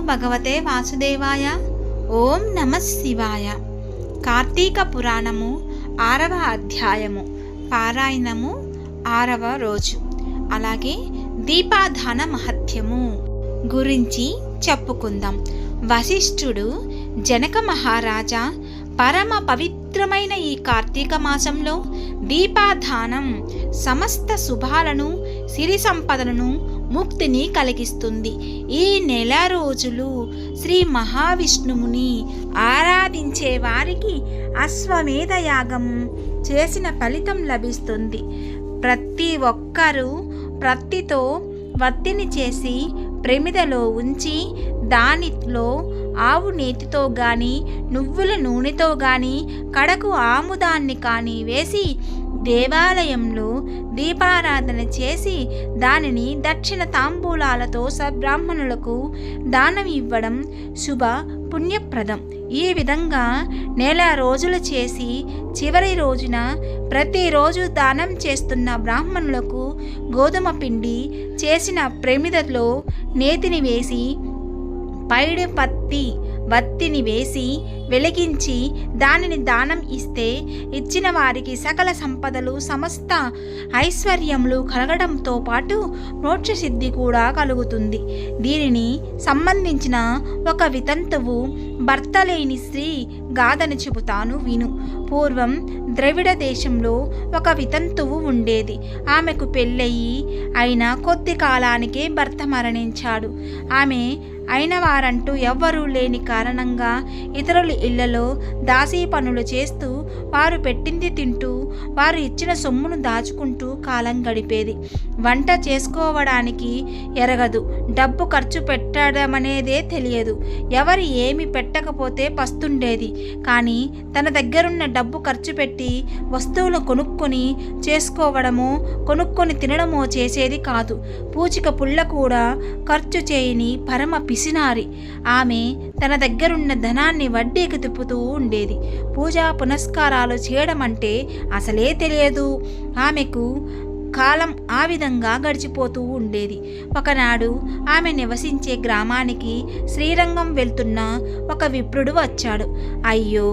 భగవతే వాసుదేవాయ. ఓం నమః శివాయ. కార్తీక పురాణము 6వ అధ్యాయము, పారాయణము 6వ రోజు. అలాగే దీపాధాన మహత్యము గురించి చెప్పుకుందాం. వశిష్ఠుడు జనక మహారాజా, పరమ పవిత్రమైన ఈ కార్తీక మాసంలో దీపాధానం సమస్త శుభాలను, సిరి సంపదలను, ముక్తిని కలిగిస్తుంది. ఈ నెల రోజులు శ్రీ మహావిష్ణువుని ఆరాధించే వారికి అశ్వమేధ యాగం చేసిన ఫలితం లభిస్తుంది. ప్రతి ఒక్కరూ ప్రత్తితో వత్తిని చేసి ప్రమిదలో ఉంచి దానిలో ఆవు నేతితో గాని, నువ్వుల నూనెతో గాని, కడకు ఆముదాన్ని కానీ వేసి దేవాలయంలో దీపారాధన చేసి దానిని దక్షిణ తాంబూలాలతో సబ్రాహ్మణులకు దానం ఇవ్వడం శుభ పుణ్యప్రదం. ఈ విధంగా నెల రోజులు చేసి చివరి రోజున ప్రతిరోజు దానం చేస్తున్న బ్రాహ్మణులకు గోధుమ పిండి చేసిన ప్రమిదలో నేతిని వేసి పైడి పత్తి వత్తిని వేసి వెలిగించి దానిని దానం ఇస్తే ఇచ్చిన వారికి సకల సంపదలు, సమస్త ఐశ్వర్యములు కలగడంతో పాటు మోక్ష సిద్ధి కూడా కలుగుతుంది. దీనిని సంబంధించిన ఒక వితంతువు భర్త లేని స్త్రీ గాథను చెబుతాను విను. పూర్వం ద్రవిడ దేశంలో ఒక వితంతువు ఉండేది. ఆమెకు పెళ్ళయి అయిన కొద్ది కాలానికే భర్త మరణించాడు. ఆమె అయిన వారంటూ ఎవ్వరూ లేని కారణంగా ఇతరుల ఇళ్లలో దాసీ పనులు చేస్తూ వారు పెట్టింది తింటూ వారు ఇచ్చిన సొమ్మును దాచుకుంటూ కాలం గడిపేది. వంట చేసుకోవడానికి ఎరగదు, డబ్బు ఖర్చు పెట్టడమనేదే తెలియదు. ఎవరు ఏమి పెట్టకపోతే పస్తుండేది. కానీ తన దగ్గరున్న డబ్బు ఖర్చు పెట్టి వస్తువులు కొనుక్కొని చేసుకోవడమో కొనుక్కొని తినడమో చేసేది కాదు. పూచిక పుల్ల కూడా ఖర్చు చేయని పరమ పిసినారి. ఆమె తన దగ్గరున్న ధనాన్ని వడ్డీకి తిప్పుతూ ఉండేది. పూజా పునస్కారాలు చేయడం అంటే అసలే తెలియదు. ఆమెకు కాలం ఆ విధంగా గడిచిపోతూ ఉండేది. ఒకనాడు ఆమె నివసించే గ్రామానికి శ్రీరంగం వెళ్తున్న ఒక విప్రుడు వచ్చాడు. అయ్యో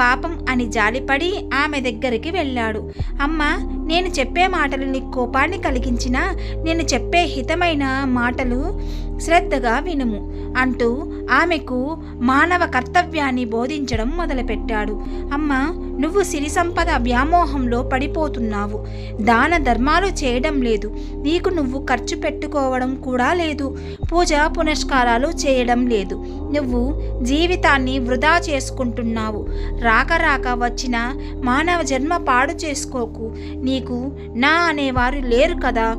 పాపం అని జాలిపడి ఆమె దగ్గరికి వెళ్ళాడు. అమ్మా, నేను చెప్పే మాటలు నీకు కోపాన్ని కలిగించినా నేను చెప్పే హితమైన మాటలు శ్రద్ధగా వినుము అంటూ ఆమెకు మానవ కర్తవ్యాన్ని బోధించడం మొదలుపెట్టాడు. అమ్మా, నువ్వు సిరి సంపద వ్యామోహంలో పడిపోతున్నావు. దాన ధర్మాలు చేయడం లేదు. నీకు నువ్వు ఖర్చు పెట్టుకోవడం కూడా లేదు. పూజ పునస్కారాలు చేయడం లేదు. నువ్వు జీవితాన్ని వృధా చేసుకుంటున్నావు. రాక రాక వచ్చిన మానవ జన్మ పాడు చేసుకోకు. నీకు నా అనేవారు లేరు కదా.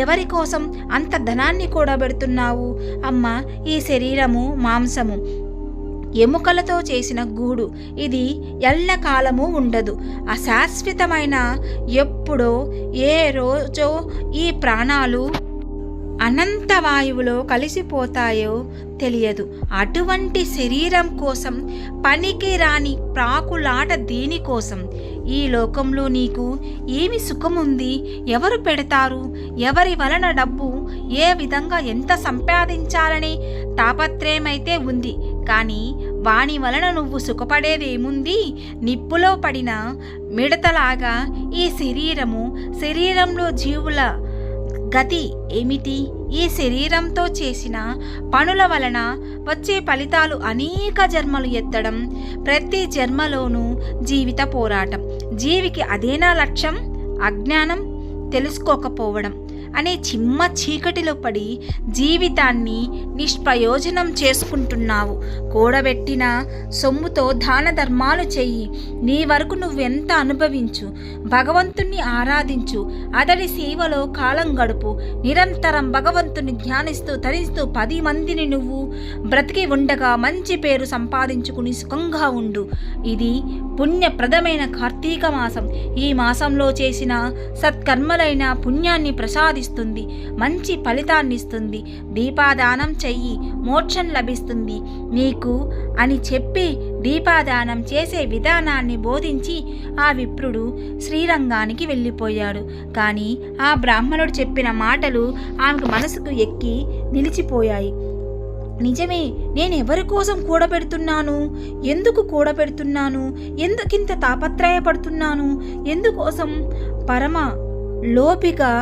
ఎవరి కోసం అంత ధనాన్ని కూడబెడుతున్నావు? అమ్మ, ఈ శరీరము మాంసము, ఎముకలతో చేసిన గూడు. ఇది ఎల్లకాలము ఉండదు. అశాశ్వతమైన ఎప్పుడో ఏ రోజో ఈ ప్రాణాలు అనంత వాయువులో కలిసిపోతాయో తెలియదు. అటువంటి శరీరం కోసం పనికి రాని ప్రాకులాట దేనికోసం? ఈ లోకంలో నీకు ఏమి సుఖముంది? ఎవరు పెడతారు? ఎవరి వలన డబ్బు ఏ విధంగా ఎంత సంపాదించాలని తాపత్రయమైతే ఉంది. కానీ వాని వలన నువ్వు సుఖపడేదేముంది? నిప్పులో పడిన మిడతలాగా ఈ శరీరంలో జీవుల గతి ఏమిటి? ఈ శరీరంతో చేసిన పనుల వలన వచ్చే ఫలితాలు అనేక జన్మలు ఎత్తడం, ప్రతి జన్మలోనూ జీవిత పోరాటం. జీవికి అదేనా లక్ష్యం? అజ్ఞానం, తెలుసుకోకపోవడం అనే చిమ్మ చీకటిలో పడి జీవితాన్ని నిష్ప్రయోజనం చేసుకుంటున్నావు. కూడబెట్టిన సొమ్ముతో దాన ధర్మాలు చెయ్యి. నీ వరకు నువ్వెంత అనుభవించు. భగవంతుణ్ణి ఆరాధించు. అతడి సేవలో కాలం గడుపు. నిరంతరం భగవంతుని ధ్యానిస్తూ తరిస్తూ 10 మందిని నువ్వు బ్రతికి ఉండగా మంచి పేరు సంపాదించుకుని సుఖంగా ఉండు. ఇది పుణ్యప్రదమైన కార్తీక మాసం. ఈ మాసంలో చేసిన సత్కర్మలైన పుణ్యాన్ని ప్రసాదిస్తుంది, మంచి ఫలితాన్ని ఇస్తుంది. దీపాదానం చెయ్యి, మోక్షం లభిస్తుంది నీకు అని చెప్పి దీపాదానం చేసే విధానాన్ని బోధించి ఆ విప్రుడు శ్రీరంగానికి వెళ్ళిపోయాడు. కానీ ఆ బ్రాహ్మణుడు చెప్పిన మాటలు ఆమెకు మనసుకు ఎక్కి నిలిచిపోయాయి. నిజమే, నేను ఎవరి కోసం కూడబెడుతున్నాను, ఎందుకు కూడబెడుతున్నాను, ఎందుకింత తాపత్రయపడుతున్నాను, ఎందుకోసం పరమ లోపిగా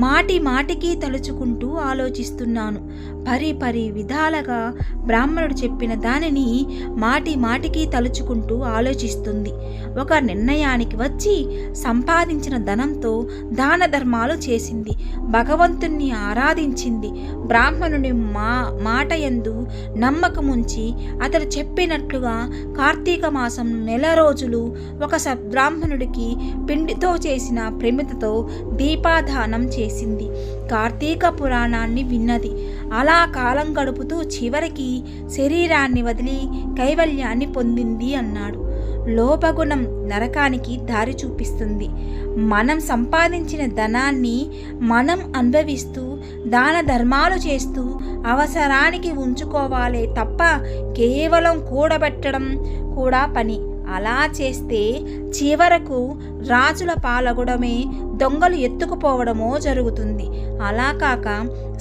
మాటి మాటికి తలుచుకుంటూ ఆలోచిస్తున్నాను. పరి విధాలుగా బ్రాహ్మణుడు చెప్పిన దానిని మాటి మాటికి తలుచుకుంటూ ఆలోచిస్తుంది. ఒక నిర్ణయానికి వచ్చి సంపాదించిన ధనంతో దాన ధర్మాలు చేసింది, భగవంతుణ్ణి ఆరాధించింది. బ్రాహ్మణుని మాట యందు నమ్మకముంచి అతడు చెప్పినట్లుగా కార్తీక మాసం నెల రోజులు ఒక సద్బ్రాహ్మణుడికి పిండితో చేసిన ప్రమిదతో దీపాదానం చేసింది. కార్తీక పురాణాన్ని విన్నది. అలా కాలం గడుపుతూ చివరికి శరీరాన్ని వదిలి కైవల్యాన్ని పొందింది అన్నాడు. లోపగుణం నరకానికి దారి చూపిస్తుంది. మనం సంపాదించిన ధనాన్ని మనం అనుభవిస్తూ దాన ధర్మాలు చేస్తూ అవసరానికి ఉంచుకోవాలే తప్ప కేవలం కూడబెట్టడం కూడా పని. అలా చేస్తే చివరకు రాజుల పాలగడమే, దొంగలు ఎత్తుకుపోవడమో జరుగుతుంది. అలా కాక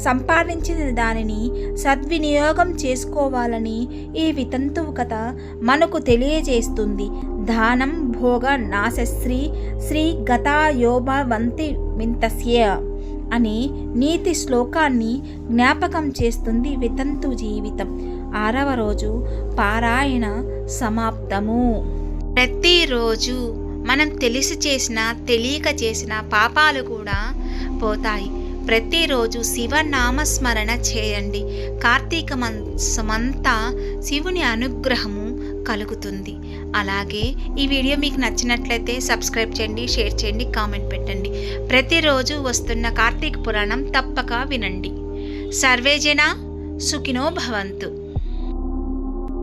సంపాదించిన దానిని సద్వినియోగం చేసుకోవాలని ఈ వితంతువు కథ మనకు తెలియజేస్తుంది. దానం భోగ నాశశ్రీ శ్రీ గతాయోభవంతి వింతస్య అని నీతి శ్లోకాన్ని జ్ఞాపకం చేస్తుంది వితంతు జీవితం. 6వ రోజు పారాయణ సమాప్తము. ప్రతిరోజు మనం తెలిసి చేసిన తెలియక చేసిన పాపాలు కూడా పోతాయి. ప్రతిరోజు శివనామస్మరణ చేయండి. కార్తీక మాసమంతా శివుని అనుగ్రహము కలుగుతుంది. అలాగే ఈ వీడియో మీకు నచ్చినట్లయితే సబ్స్క్రైబ్ చేయండి, షేర్ చేయండి, కామెంట్ పెట్టండి. ప్రతిరోజు వస్తున్న కార్తీక పురాణం తప్పక వినండి. సర్వే జన సుఖినో భవంతు.